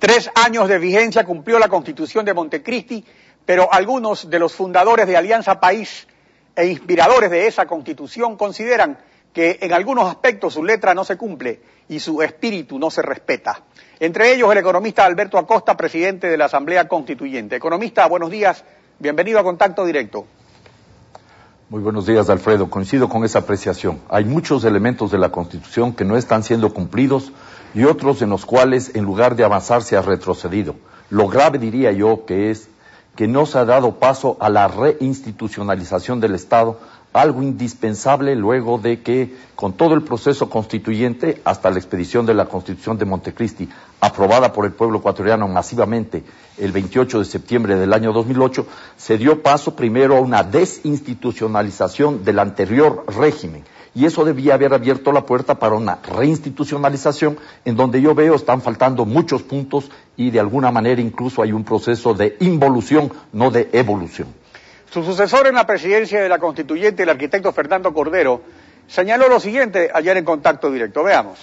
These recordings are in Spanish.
3 años de vigencia cumplió la Constitución de Montecristi, pero algunos de los fundadores de Alianza País e inspiradores de esa Constitución consideran que en algunos aspectos su letra no se cumple y su espíritu no se respeta. Entre ellos el economista Alberto Acosta, presidente de la Asamblea Constituyente. Economista, buenos días, bienvenido a Contacto Directo. Muy buenos días, Alfredo. Coincido con esa apreciación. Hay muchos elementos de la Constitución que no están siendo cumplidos y otros en los cuales, en lugar de avanzar, se ha retrocedido. Lo grave, diría yo, que es que no se ha dado paso a la reinstitucionalización del Estado, algo indispensable luego de que, con todo el proceso constituyente, hasta la expedición de la Constitución de Montecristi, aprobada por el pueblo ecuatoriano masivamente el 28 de septiembre del año 2008, se dio paso primero a una desinstitucionalización del anterior régimen. Y eso debía haber abierto la puerta para una reinstitucionalización en donde yo veo están faltando muchos puntos y de alguna manera incluso hay un proceso de involución, no de evolución. Su sucesor en la presidencia de la Constituyente, el arquitecto Fernando Cordero, señaló lo siguiente ayer en Contacto Directo. Veamos.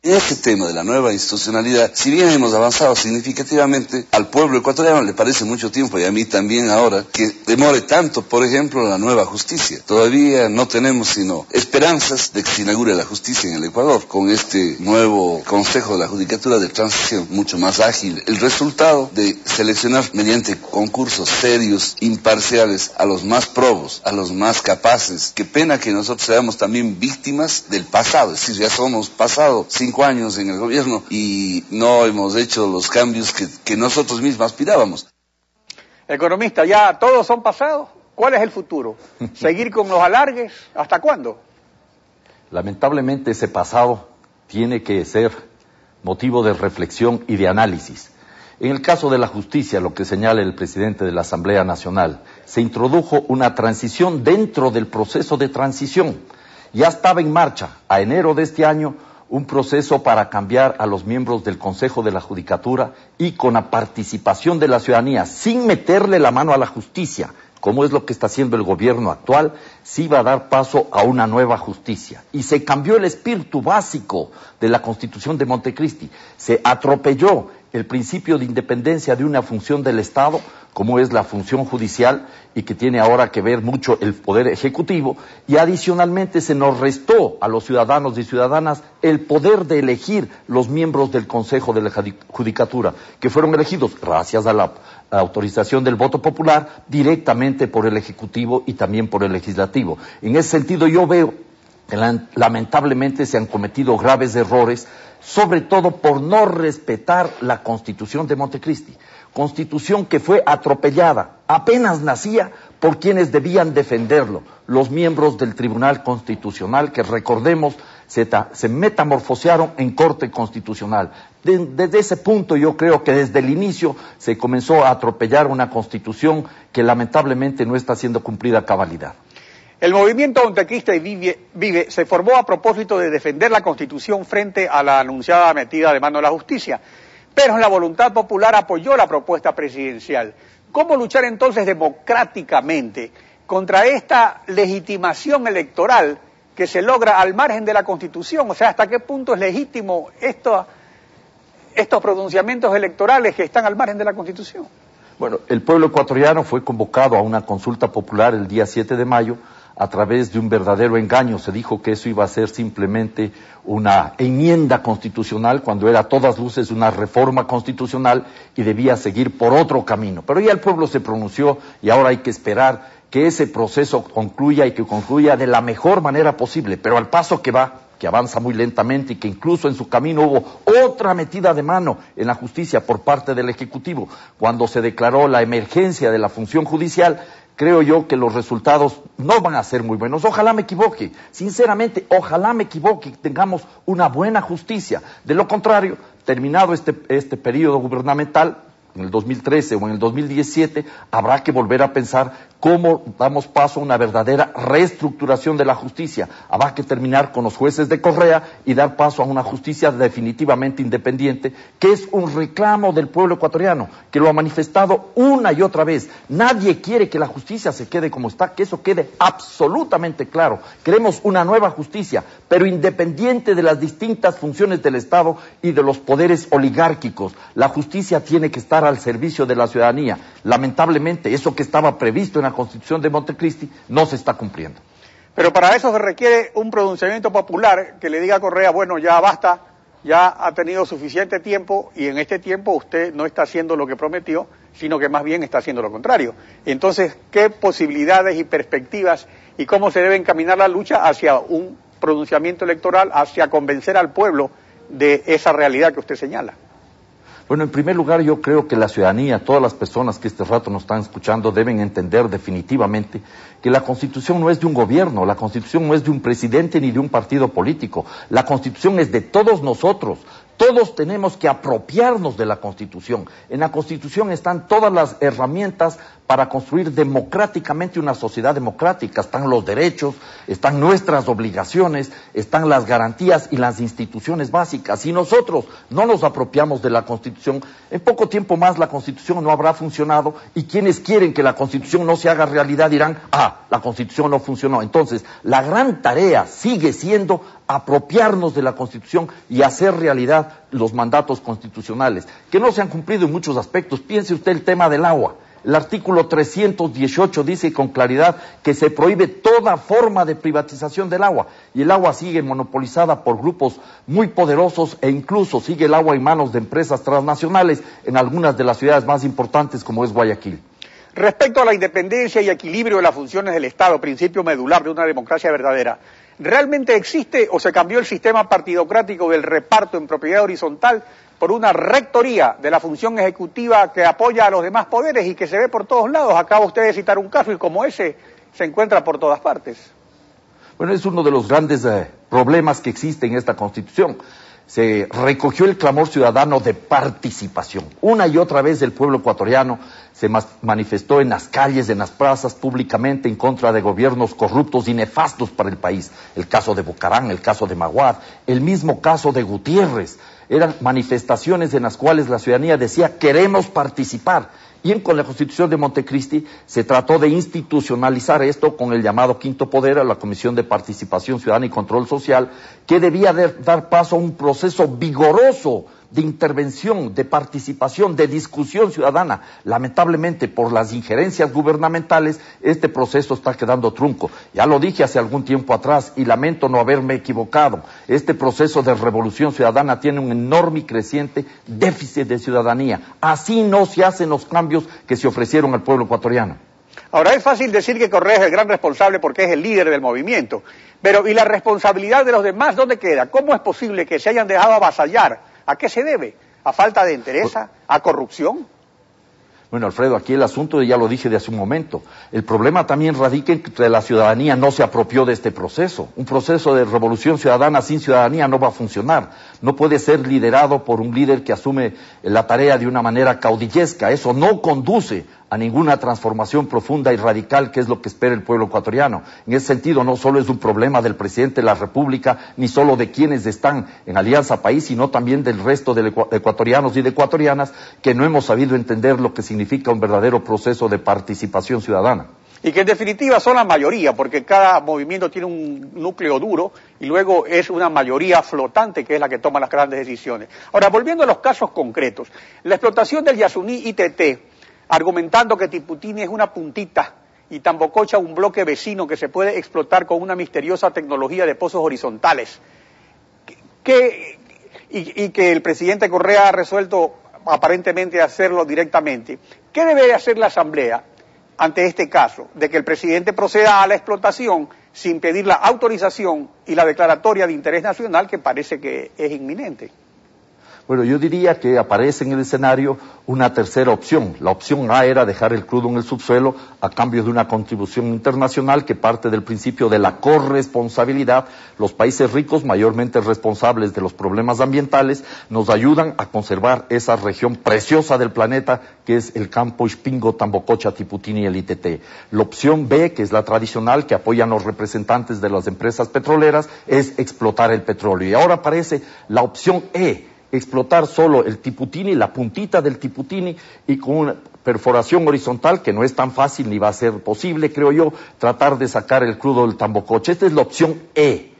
En este tema de la nueva institucionalidad, si bien hemos avanzado significativamente, al pueblo ecuatoriano le parece mucho tiempo, y a mí también ahora, que demore tanto, por ejemplo, la nueva justicia. Todavía no tenemos sino esperanzas de que se inaugure la justicia en el Ecuador, con este nuevo Consejo de la Judicatura de Transición, mucho más ágil. El resultado de seleccionar mediante concursos serios, imparciales, a los más probos, a los más capaces. Qué pena que nosotros seamos también víctimas del pasado, es decir, ya somos pasado 5 años en el gobierno y no hemos hecho los cambios que nosotros mismos aspirábamos. Economista, ya todos son pasados. ¿Cuál es el futuro? ¿Seguir con los alargues? ¿Hasta cuándo? Lamentablemente ese pasado tiene que ser motivo de reflexión y de análisis. En el caso de la justicia, lo que señala el presidente de la Asamblea Nacional, se introdujo una transición dentro del proceso de transición. Ya estaba en marcha, a enero de este año, un proceso para cambiar a los miembros del Consejo de la Judicatura y con la participación de la ciudadanía, sin meterle la mano a la justicia, como es lo que está haciendo el gobierno actual, sí va a dar paso a una nueva justicia. Y se cambió el espíritu básico de la Constitución de Montecristi. Se atropelló el principio de independencia de una función del Estado, como es la función judicial, y que tiene ahora que ver mucho el Poder Ejecutivo, y adicionalmente se nos restó a los ciudadanos y ciudadanas el poder de elegir los miembros del Consejo de la Judicatura, que fueron elegidos, gracias a la autorización del voto popular, directamente por el Ejecutivo y también por el Legislativo. En ese sentido yo veo que lamentablemente se han cometido graves errores, sobre todo por no respetar la Constitución de Montecristi. Constitución que fue atropellada, apenas nacía, por quienes debían defenderlo, los miembros del Tribunal Constitucional, que recordemos, se metamorfosearon en Corte Constitucional. Desde ese punto yo creo que desde el inicio se comenzó a atropellar una Constitución que lamentablemente no está siendo cumplida a cabalidad. El movimiento Montecristi Vive se formó a propósito de defender la Constitución frente a la anunciada metida de mano de la justicia, pero la voluntad popular apoyó la propuesta presidencial. ¿Cómo luchar entonces democráticamente contra esta legitimación electoral que se logra al margen de la Constitución? O sea, ¿hasta qué punto es legítimo estos pronunciamientos electorales que están al margen de la Constitución? Bueno, el pueblo ecuatoriano fue convocado a una consulta popular el día 7 de mayo a través de un verdadero engaño. Se dijo que eso iba a ser simplemente una enmienda constitucional cuando era a todas luces una reforma constitucional y debía seguir por otro camino. Pero ya el pueblo se pronunció y ahora hay que esperar que ese proceso concluya y que concluya de la mejor manera posible, pero al paso que va, que avanza muy lentamente y que incluso en su camino hubo otra metida de mano en la justicia por parte del Ejecutivo, cuando se declaró la emergencia de la función judicial. Creo yo que los resultados no van a ser muy buenos. Ojalá me equivoque, sinceramente, ojalá me equivoque y tengamos una buena justicia. De lo contrario, terminado este periodo gubernamental, en el 2013 o en el 2017, habrá que volver a pensar cómo damos paso a una verdadera reestructuración de la justicia. Habrá que terminar con los jueces de Correa y dar paso a una justicia definitivamente independiente, que es un reclamo del pueblo ecuatoriano, que lo ha manifestado una y otra vez. Nadie quiere que la justicia se quede como está, que eso quede absolutamente claro. Queremos una nueva justicia, pero independiente de las distintas funciones del Estado y de los poderes oligárquicos. La justicia tiene que estar al servicio de la ciudadanía. Lamentablemente, eso que estaba previsto en la Constitución de Montecristi no se está cumpliendo. Pero para eso se requiere un pronunciamiento popular que le diga a Correa, bueno, ya basta, ya ha tenido suficiente tiempo y en este tiempo usted no está haciendo lo que prometió, sino que más bien está haciendo lo contrario. Entonces, ¿qué posibilidades y perspectivas y cómo se debe encaminar la lucha hacia un pronunciamiento electoral, hacia convencer al pueblo de esa realidad que usted señala? Bueno, en primer lugar, yo creo que la ciudadanía, todas las personas que este rato nos están escuchando, deben entender definitivamente que la Constitución no es de un gobierno, la Constitución no es de un presidente ni de un partido político, la Constitución es de todos nosotros. Todos tenemos que apropiarnos de la Constitución. En la Constitución están todas las herramientas para construir democráticamente una sociedad democrática. Están los derechos, están nuestras obligaciones, están las garantías y las instituciones básicas. Si nosotros no nos apropiamos de la Constitución, en poco tiempo más la Constitución no habrá funcionado y quienes quieren que la Constitución no se haga realidad dirán, la Constitución no funcionó. Entonces, la gran tarea sigue siendo apropiarnos de la Constitución y hacer realidad los mandatos constitucionales, que no se han cumplido en muchos aspectos. Piense usted el tema del agua. El artículo 318 dice con claridad que se prohíbe toda forma de privatización del agua, y el agua sigue monopolizada por grupos muy poderosos e incluso sigue el agua en manos de empresas transnacionales en algunas de las ciudades más importantes como es Guayaquil. Respecto a la independencia y equilibrio de las funciones del Estado, principio medular de una democracia verdadera, ¿realmente existe o se cambió el sistema partidocrático del reparto en propiedad horizontal por una rectoría de la función ejecutiva que apoya a los demás poderes y que se ve por todos lados? Acaba usted de citar un caso y como ese se encuentra por todas partes. Bueno, es uno de los grandes problemas que existe en esta Constitución. Se recogió el clamor ciudadano de participación. Una y otra vez el pueblo ecuatoriano se manifestó en las calles, en las plazas, públicamente en contra de gobiernos corruptos y nefastos para el país. El caso de Bucarán, el caso de Maguad, el mismo caso de Gutiérrez. Eran manifestaciones en las cuales la ciudadanía decía, queremos participar. Y con la Constitución de Montecristi se trató de institucionalizar esto con el llamado Quinto Poder, a la Comisión de Participación Ciudadana y Control Social, que debía dar paso a un proceso vigoroso de intervención, de participación, de discusión ciudadana. Lamentablemente, por las injerencias gubernamentales, este proceso está quedando trunco. Ya lo dije hace algún tiempo atrás y lamento no haberme equivocado. Este proceso de revolución ciudadana tiene un enorme y creciente déficit de ciudadanía. Así no se hacen los cambios que se ofrecieron al pueblo ecuatoriano. Ahora, es fácil decir que Correa es el gran responsable porque es el líder del movimiento, pero ¿y la responsabilidad de los demás dónde queda? ¿Cómo es posible que se hayan dejado avasallar? ¿A qué se debe? ¿A falta de interés? ¿A corrupción? Bueno, Alfredo, aquí el asunto, ya lo dije de hace un momento, el problema también radica en que la ciudadanía no se apropió de este proceso. Un proceso de revolución ciudadana sin ciudadanía no va a funcionar. No puede ser liderado por un líder que asume la tarea de una manera caudillesca. Eso no conduce a ninguna transformación profunda y radical, que es lo que espera el pueblo ecuatoriano. En ese sentido, no solo es un problema del presidente de la República, ni solo de quienes están en Alianza País, sino también del resto de ecuatorianos y de ecuatorianas que no hemos sabido entender lo que significa un verdadero proceso de participación ciudadana. Y que en definitiva son la mayoría, porque cada movimiento tiene un núcleo duro y luego es una mayoría flotante que es la que toma las grandes decisiones. Ahora, volviendo a los casos concretos, la explotación del Yasuní ITT, argumentando que Tiputini es una puntita y Tambococha un bloque vecino que se puede explotar con una misteriosa tecnología de pozos horizontales, y que el presidente Correa ha resuelto aparentemente hacerlo directamente. ¿Qué debe hacer la Asamblea ante este caso, de que el presidente proceda a la explotación sin pedir la autorización y la declaratoria de interés nacional que parece que es inminente? Bueno, yo diría que aparece en el escenario una tercera opción. La opción A era dejar el crudo en el subsuelo a cambio de una contribución internacional que parte del principio de la corresponsabilidad. Los países ricos, mayormente responsables de los problemas ambientales, nos ayudan a conservar esa región preciosa del planeta que es el campo Ispingo, Tambococha, Tiputini y el ITT. La opción B, que es la tradicional, que apoyan los representantes de las empresas petroleras, es explotar el petróleo. Y ahora aparece la opción E, explotar solo el Tiputini, la puntita del Tiputini, y con una perforación horizontal que no es tan fácil ni va a ser posible, creo yo, tratar de sacar el crudo del Tambococha. Esta es la opción E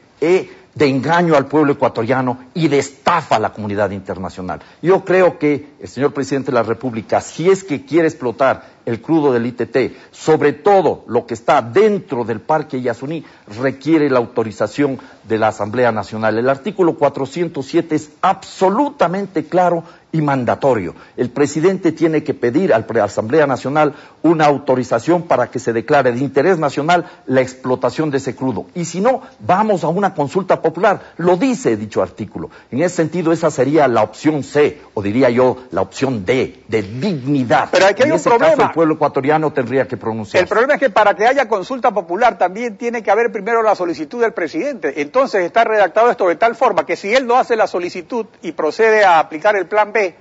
de engaño al pueblo ecuatoriano y de estafa a la comunidad internacional. Yo creo que el señor presidente de la República, si es que quiere explotar el crudo del ITT, sobre todo lo que está dentro del Parque Yasuní, requiere la autorización de la Asamblea Nacional. El artículo 407 es absolutamente claro y mandatorio. El presidente tiene que pedir a la Asamblea Nacional una autorización para que se declare de interés nacional la explotación de ese crudo. Y si no, vamos a una consulta popular. Lo dice dicho artículo. En ese sentido, esa sería la opción C, o diría yo, la opción D, de dignidad. Pero aquí hay un problema. Caso, el pueblo ecuatoriano tendría que pronunciarse. El problema es que para que haya consulta popular también tiene que haber primero la solicitud del presidente. Entonces está redactado esto de tal forma que si él no hace la solicitud y procede a aplicar el plan B,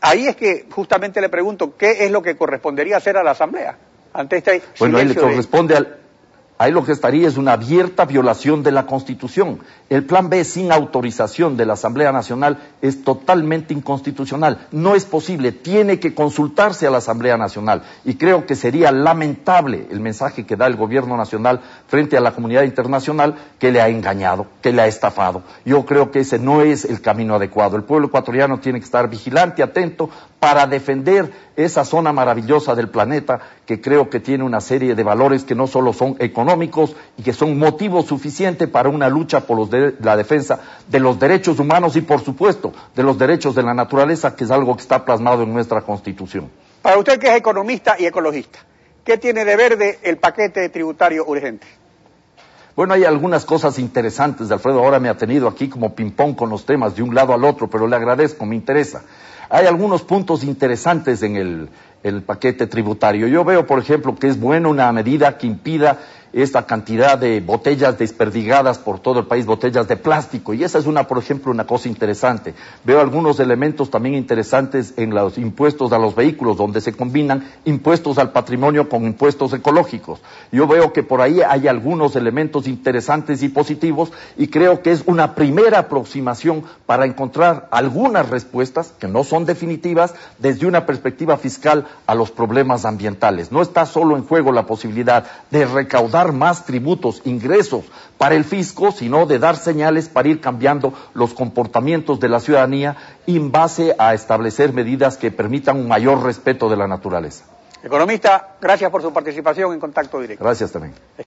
ahí es que justamente le pregunto, ¿qué es lo que correspondería hacer a la Asamblea ante este silencio? Bueno, ahí le corresponde ahí lo que estaría es una abierta violación de la Constitución. El plan B sin autorización de la Asamblea Nacional es totalmente inconstitucional. No es posible, tiene que consultarse a la Asamblea Nacional. Y creo que sería lamentable el mensaje que da el gobierno nacional frente a la comunidad internacional, que le ha engañado, que le ha estafado. Yo creo que ese no es el camino adecuado. El pueblo ecuatoriano tiene que estar vigilante, atento, para defender esa zona maravillosa del planeta, que creo que tiene una serie de valores que no solo son económicos y que son motivo suficiente para una lucha por la defensa de los derechos humanos y, por supuesto, de los derechos de la naturaleza, que es algo que está plasmado en nuestra Constitución. Para usted, que es economista y ecologista, ¿qué tiene de verde el paquete tributario urgente? Bueno, hay algunas cosas interesantes. Alfredo ahora me ha tenido aquí como ping-pong con los temas de un lado al otro, pero le agradezco, me interesa. Hay algunos puntos interesantes en el paquete tributario. Yo veo, por ejemplo, que es buena una medida que impida esta cantidad de botellas desperdigadas por todo el país, botellas de plástico, y esa es por ejemplo, una cosa interesante. Veo algunos elementos también interesantes en los impuestos a los vehículos, donde se combinan impuestos al patrimonio con impuestos ecológicos. Yo veo que por ahí hay algunos elementos interesantes y positivos, y creo que es una primera aproximación para encontrar algunas respuestas, que no son definitivas, desde una perspectiva fiscal a los problemas ambientales. No está solo en juego la posibilidad de recaudar más tributos, ingresos para el fisco, sino de dar señales para ir cambiando los comportamientos de la ciudadanía en base a establecer medidas que permitan un mayor respeto de la naturaleza. Economista, gracias por su participación en Contacto Directo. Gracias también.